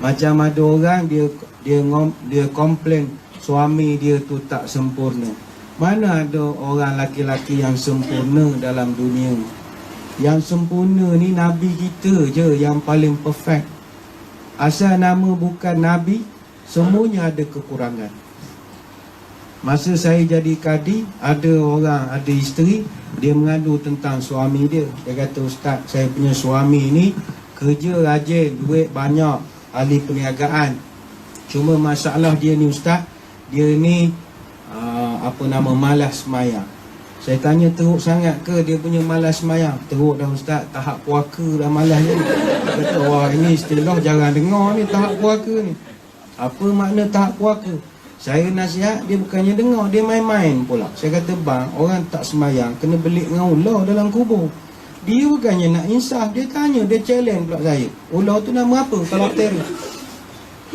Macam ada orang dia komplain suami dia tu tak sempurna. Mana ada orang laki-laki yang sempurna dalam dunia? Yang sempurna ni Nabi kita je yang paling perfect. Asal nama bukan Nabi, semuanya ada kekurangan. Masa saya jadi kadi, ada isteri, dia mengadu tentang suami dia. Dia kata, "Ustaz, saya punya suami ni kerja rajin, duit banyak, ahli perniagaan. Cuma masalah dia ni Ustaz, dia ni malas semayang." Saya tanya, teruk sangat ke dia punya malas semayang? Teruk dah Ustaz, tahap puaka dah malas ni. Dia kata, wah ini istilah jarang dengar ni, tahap puaka ni. Apa makna tahap puaka? Saya nasihat, dia bukannya dengar, dia main-main pula. Saya kata, bang, orang tak semayang kena belik dengan ular dalam kubur. Dia bukannya nak insaf, dia tanya, dia challenge pula saya. Ular tu nama apa kalau teror?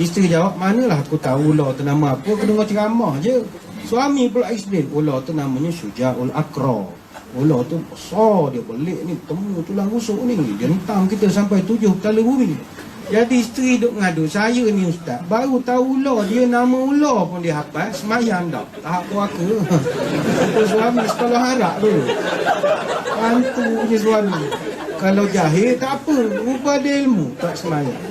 Isteri jawab, manalah aku tahu ular tu nama apa, aku dengar ceramah je. Suami pula explain, ular tu namanya Syuja'ul Aqra. Ular tu besar, dia belik ni, temu tulang rusuk ni, dia hentam kita sampai 7 kali bumi. Jadi isteri duk ngadu, saya ni Ustaz baru tahu ular, dia nama ular pun dia hafal, semayang dah, tahap puaka. Itu suami sekolah harap dulu. Pantu je suami. Kalau jahil tak apa, rupa ada ilmu, tak semayang.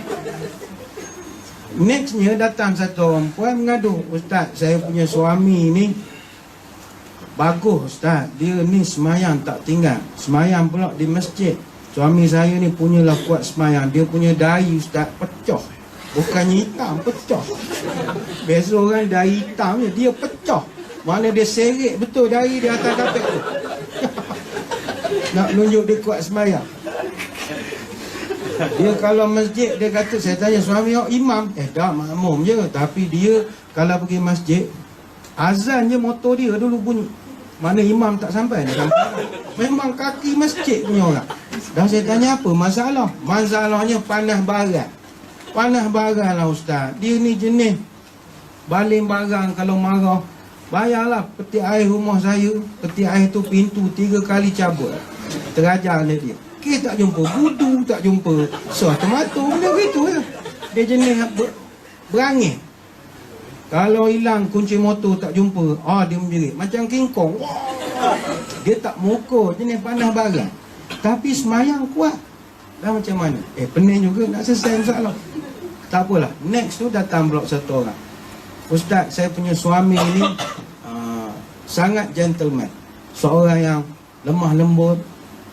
Nextnya datang satu orang puan mengadu, "Ustaz, saya punya suami ni bagus Ustaz, dia ni semayang tak tinggal, semayang pula di masjid. Suami saya ni punyalah kuat semayang, dia punya dahi Ustaz pecah. Bukannya hitam, pecah. Biasa orang dahi hitam je, dia pecah. Mana dia seret betul dahi di atas kapek tu." Nak tunjuk dia kuat semayang. Dia kalau masjid, dia kata, saya tanya suami awak imam? Dah makmum je. Tapi dia kalau pergi masjid, azan je motor dia dulu bunyi. Mana imam tak sampai, dia sampai. Memang kaki masjid punya orang. Dah saya tanya apa masalah? Masalahnya panah barang. Panah barang lah Ustaz. Dia ni jenis baling barang kalau marah. Bayarlah peti air rumah saya, peti air tu pintu 3 kali cabut. Terajar oleh dia. Tak jumpa budu, tak jumpa tomato, benda begitu je. Dia jenis berangin. Kalau hilang kunci motor tak jumpa, dia menjerit macam King Kong. Dia tak mokok, jenis panah barang. Tapi semayang kuat. Dah macam mana? Pening juga nak selesai masalah. Tak apalah. Next tu datang pula satu orang. "Ustaz, saya punya suami ni sangat gentleman. Seorang yang lemah lembut,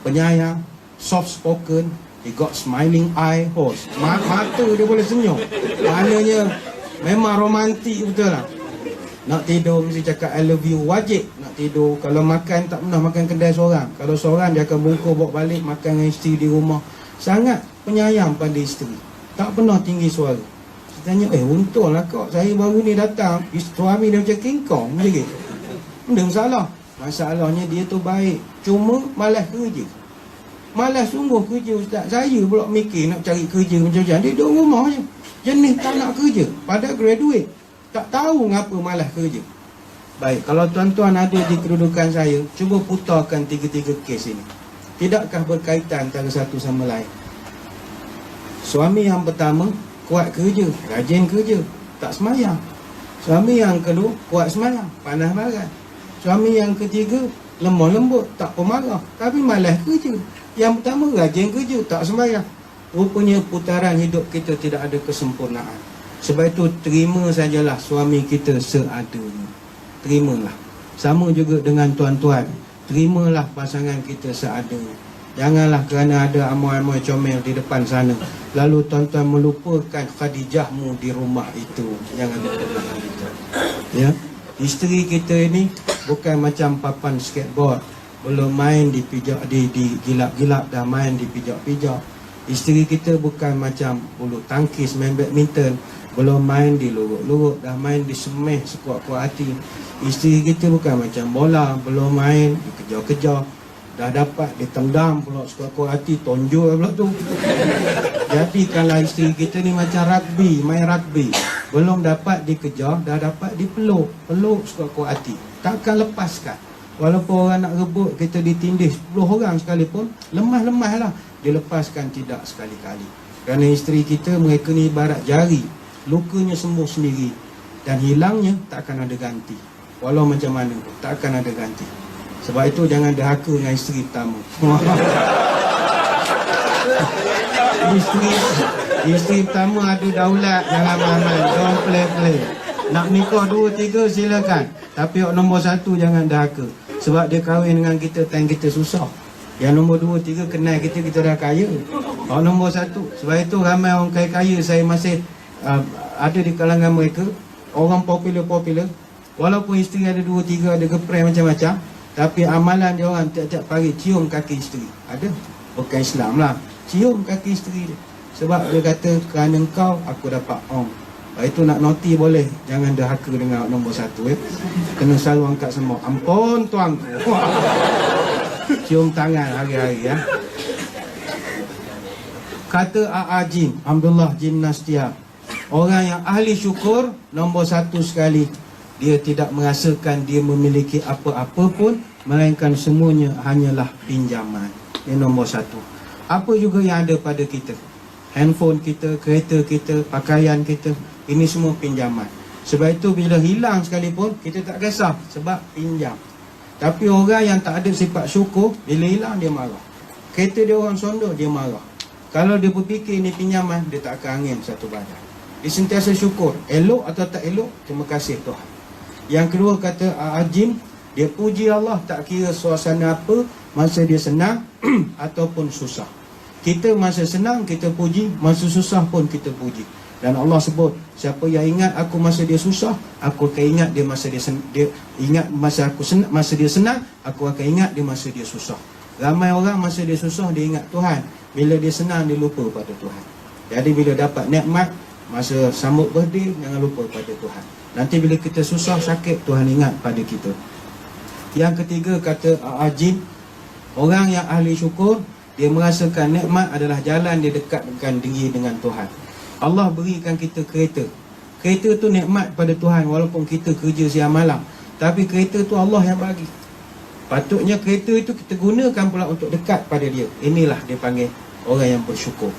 penyayang, soft spoken, he got smiling eye, mata dia boleh senyum. Maknanya memang romantik betul lah. Nak tidur mesti cakap I love you, wajib nak tidur. Kalau makan tak pernah makan kedai seorang. Kalau seorang dia akan bungkus bawa balik makan dengan isteri di rumah. Sangat penyayang pada isteri, tak pernah tinggi suara. Saya tanya, untunglah kau, saya baru ni datang, suami dia macam King Kong je. Benda masalah. Masalahnya dia tu baik, cuma malas kerja. Malas sungguh kerja Ustaz. Saya pula mikir nak cari kerja macam-macam. Dia duduk rumah je, jenis tak nak kerja. Padahal graduate, tak tahu ngapa malas kerja. Baik, kalau tuan-tuan ada di kedudukan saya, cuba putarkan 3 kes ini. Tidakkah berkaitan antara satu sama lain? Suami yang pertama kuat kerja, rajin kerja, tak semayang. Suami yang kedua kuat semayang, panah barang. Suami yang ketiga lemah lembut, tak pemarah, tapi malas kerja. Yang pertama rajin kerja, tak sembahyang. Rupanya putaran hidup kita tidak ada kesempurnaan. Sebab itu terima sajalah suami kita seadanya. Terimalah. Sama juga dengan tuan-tuan, terimalah pasangan kita seadanya. Janganlah kerana ada amoy-amoy comel di depan sana, lalu tuan-tuan melupakan Khadijahmu di rumah itu. Jangan lupakan itu. Ya, isteri kita ini bukan macam papan skateboard, belum main dipijak, digilap-gilap dah main dipijak-pijak. Isteri kita bukan macam bulu tangkis main badminton, belum main dilurut-lurut dah main disemeh sekuat-kuat hati. Isteri kita bukan macam bola, belum main dikejar-kejar, dah dapat ditendang pula sekuat-kuat hati, tonjol pula tu. Jadi kalau isteri kita ni macam rugby, main rugby, belum dapat dikejar, dah dapat dipeluk, peluk sekuat-kuat hati, takkan lepaskan. Walaupun orang nak rebut, kita ditindih 10 orang sekalipun, lemah-lemah lah, dilepaskan tidak sekali-kali. Kerana isteri kita, mereka ni ibarat jari, lukanya sembuh sendiri dan hilangnya tak akan ada ganti. Walau macam mana, tak akan ada ganti. Sebab itu jangan derhaka dengan isteri pertama. Isteri pertama ada daulat, jangan main-main, don't play. Nak nikah 2, 3 silakan, tapi nombor 1 jangan derhaka. Sebab dia kahwin dengan kita time kita susah. Yang nombor 2, 3 kenal kita dah kaya. Nombor 1. Sebab itu ramai orang kaya-kaya saya masih ada di kalangan mereka, orang popular. Walaupun isteri ada 2, 3, ada geprai macam-macam, tapi amalan dia orang tiap-tiap pagi cium kaki isteri. Ada, bukan Islam lah, cium kaki isteri dia. Sebab dia kata, kerana kau aku dapat itu nak noti boleh, jangan derhaka dengan nombor 1 Kena selalu angkat semua, ampun tuan. Cium tangan hari-hari ya. Kata A'ajim Abdullah Jinnastia, orang yang ahli syukur, nombor 1 sekali, dia tidak merasakan dia memiliki apa-apa pun, melainkan semuanya hanyalah pinjaman. Ini nombor 1. Apa juga yang ada pada kita, handphone kita, kereta kita, pakaian kita, ini semua pinjaman. Sebab itu bila hilang sekalipun, kita tak kisah, sebab pinjam. Tapi orang yang tak ada sifat syukur, bila hilang dia marah. Kereta dia orang sondor, dia marah. Kalau dia berfikir ini pinjaman, dia tak akan angin satu badan. Dia sentiasa syukur, elok atau tak elok, terima kasih Tuhan. Yang kedua kata Ajim, dia puji Allah tak kira suasana apa, masa dia senang ataupun susah. Kita masa senang kita puji, masa susah pun kita puji. Dan Allah sebut, siapa yang ingat aku masa dia susah, aku akan ingat dia masa dia ingat masa aku senang, masa dia senang, aku akan ingat dia masa dia susah. Ramai orang masa dia susah dia ingat Tuhan, bila dia senang dia lupa pada Tuhan. Jadi bila dapat nikmat, masa sambut birthday, jangan lupa pada Tuhan. Nanti bila kita susah sakit, Tuhan ingat pada kita. Yang ketiga kata Ajin, orang yang ahli syukur, dia merasakan nikmat adalah jalan dia dekatkan diri dengan Tuhan. Allah berikan kita kereta. Kereta tu nikmat pada Tuhan, walaupun kita kerja siang malam, tapi kereta tu Allah yang bagi. Patutnya kereta itu kita gunakan pula untuk dekat pada dia. Inilah dia panggil orang yang bersyukur.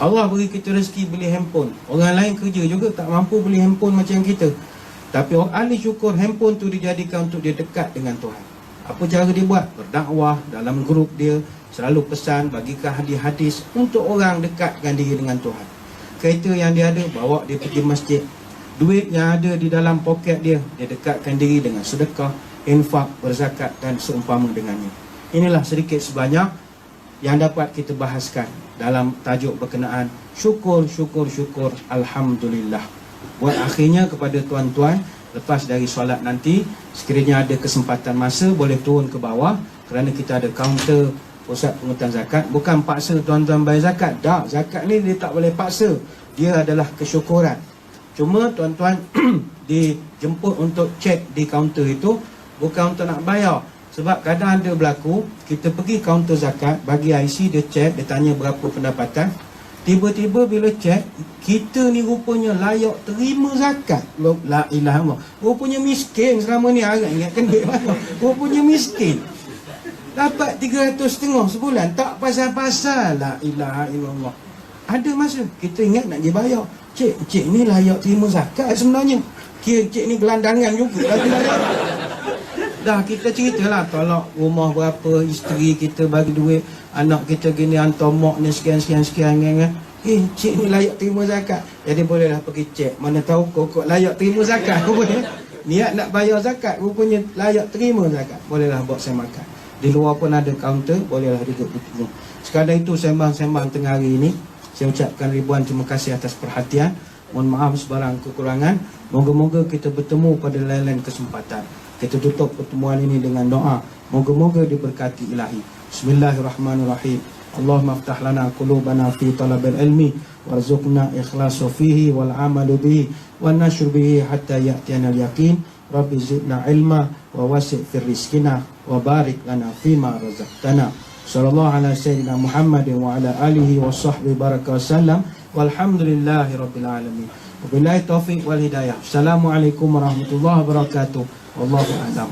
Allah beri kita rezeki beli handphone. Orang lain kerja juga tak mampu beli handphone macam kita, tapi orang ahli syukur, handphone tu dijadikan untuk dia dekat dengan Tuhan. Apa cara dia buat? Berdakwah dalam grup dia, selalu pesan, bagikan hadis-hadis untuk orang dekatkan diri dengan Tuhan. Kereta yang dia ada, bawa dia pergi masjid. Duit yang ada di dalam poket dia, dia dekatkan diri dengan sedekah, infak, berzakat dan seumpama dengannya. Inilah sedikit sebanyak yang dapat kita bahaskan dalam tajuk berkenaan syukur, alhamdulillah. Buat akhirnya kepada tuan-tuan, lepas dari solat nanti, sekiranya ada kesempatan masa, boleh turun ke bawah, kerana kita ada kaunter pusat pengurutan zakat. Bukan paksa tuan-tuan bayar zakat, tak. Zakat ni dia tak boleh paksa, dia adalah kesyukuran. Cuma tuan-tuan dijemput untuk cek di kaunter itu, bukan untuk nak bayar. Sebab kadang ada berlaku, kita pergi kaunter zakat, bagi IC, dia cek, dia tanya berapa pendapatan. Tiba-tiba bila cek, kita ni rupanya layak terima zakat. La ilaha illallah. Rupanya miskin selama ni, agak ingatkan duit mana. Rupanya miskin. Dapat 350 sebulan, tak pasal-pasal. La ilaha illallah. Ada masa kita ingat nak dia bayar. Cik ni layak terima zakat sebenarnya. Kira cik ni gelandangan juga lagi layak. Dah kita ceritalah, tolak rumah berapa, isteri kita bagi duit, anak kita gini, hantar mak ni sekian. Cik ni layak terima zakat. Jadi bolehlah pergi cek. Mana tahu kok layak terima zakat. Boleh. Niat nak bayar zakat, rupanya layak terima zakat. Bolehlah buat saya makan. Di luar pun ada kaunter, bolehlah duduk bertemu. Sekadar itu sembang-sembang tengah hari ini. Saya ucapkan ribuan terima kasih atas perhatian. Mohon maaf sebarang kekurangan. Moga-moga kita bertemu pada lain-lain kesempatan. Kita tutup pertemuan ini dengan doa. Moga-moga diberkati ilahi. Bismillahirrahmanirrahim. Allahumma aftah lana qulubana fi talabil ilmi warzuqna ikhlasu fihi wal amalu bihi wan nashr bihi hatta ya'tiyana al-yaqin. Rabbi zidna ilma wa wasi' fi rizqina wa barik lana fima razaqtana. Sallallahu ala sayyidina Muhammadin wa ala alihi wa sahbihi baraka wasallam. Walhamdulillahi rabbil alamin. Wabillahi taufiq wal hidayah. Assalamualaikum warahmatullahi wabarakatuh. Wallahu a'lam.